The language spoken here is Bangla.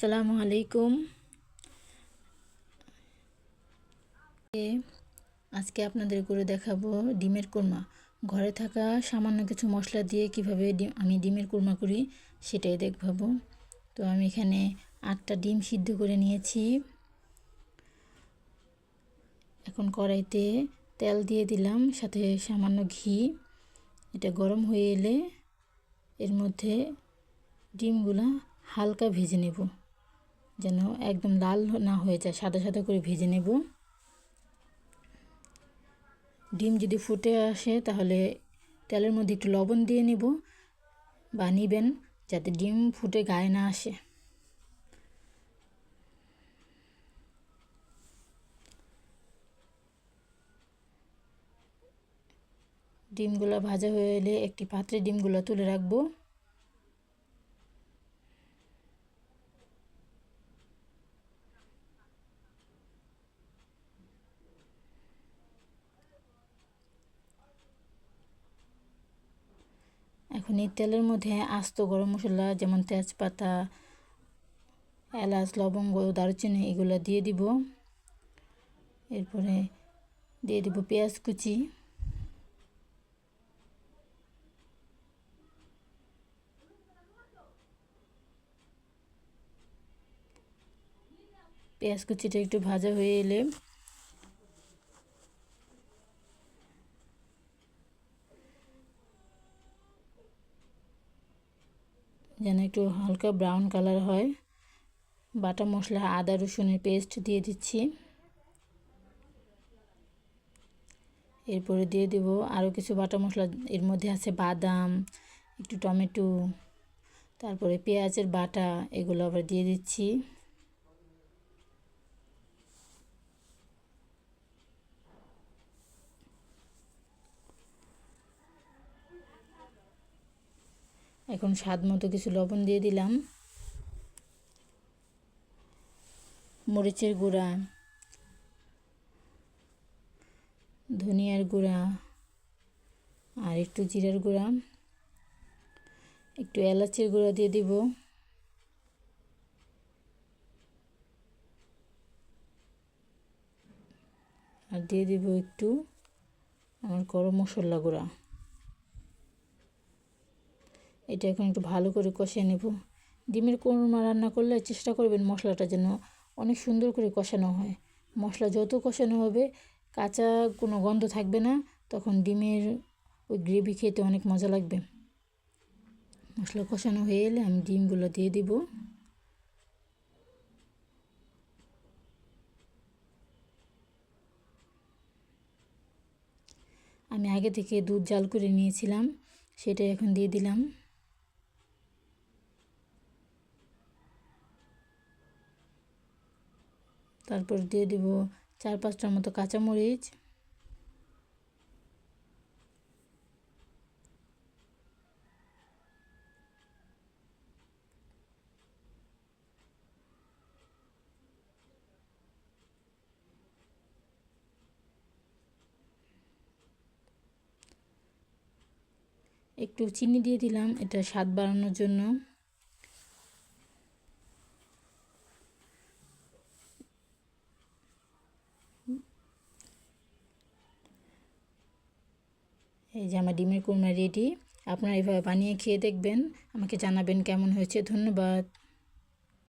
আসসালামু আলাইকুম। আজকে আপনাদের করে দেখাবো ডিমের কোরমা। ঘরে থাকা সামান্য কিছু মশলা দিয়ে কিভাবে আমি ডিমের কোরমা করি সেটাই দেখাবো। তো আমি এখানে 8টা ডিম সিদ্ধ করে নিয়েছি। এখন কড়াইতে তেল দিয়ে দিলাম, সাথে সামান্য ঘি। এটা গরম হয়ে এলে এর মধ্যে ডিমগুলা হালকা ভেজে নেব, যেন একদম লাল না হয়ে যায়, সাদা সাদা করে ভেজে নেব। ডিম যদি ফুটে আসে তাহলে তেলের মধ্যে একটু লবণ দিয়ে নেব বা নিবেন, যাতে ডিম ফুটে গায়ে না আসে। ডিমগুলো ভাজা হয়ে এলে একটি পাত্রে ডিমগুলো তুলে রাখবো। এখন এই তেলের মধ্যে আস্ত গরম মশলা যেমন তেজপাতা, এলাচ, লবঙ্গ, দারুচিনি এগুলো দিয়ে দিব। এরপরে দিয়ে দিব পেঁয়াজ কুচি, পেঁয়াজ কুচিটা একটু ভাজা হয়ে এলে যেন একটু হালকা ব্রাউন কালার হয়, বাটা মশলা আদা রসুনের পেস্ট দিয়ে দিচ্ছি। এরপরে দিয়ে দেব আরও কিছু বাটা মশলা। এর মধ্যে আছে বাদাম, একটু টমেটো, তারপরে পেঁয়াজের বাটা, এগুলো আবার দিয়ে দিচ্ছি। এখন স্বাদ মতো কিছু লবণ দিয়ে দিলাম, মরিচের গুঁড়া, ধনিয়ার গুঁড়া, আর একটু জিরার গুঁড়া, একটু এলাচের গুঁড়া দিয়ে দিব, আর দিয়ে দিব একটু আমার গরম মশলা গুঁড়া। এটা এখন একটু ভালো করে কষিয়ে নেব। ডিমের কোরমা রান্না করলে চেষ্টা করবেন মশলাটা যেন অনেক সুন্দর করে কষানো হয়। মশলা যত কষানো হবে কাঁচা কোনো গন্ধ থাকবে না, তখন ডিমের ওই গ্রেভি খেতে অনেক মজা লাগবে। মশলা কষানো হয়ে এলে আমি ডিমগুলো দিয়ে দিব। আমি আগে থেকে দুধ জাল করে নিয়েছিলাম, সেটা এখন দিয়ে দিলাম। তারপর দিয়ে দিব 4-5টার মতো কাঁচামরিচ, একটু চিনি দিয়ে দিলাম, এটা স্বাদ বাড়ানোর জন্য। এই যে আমার ডিমের কোরমা রেডি। আপনারা এভাবে বানিয়ে খেয়ে দেখবেন, আমাকে জানাবেন কেমন হয়েছে। ধন্যবাদ।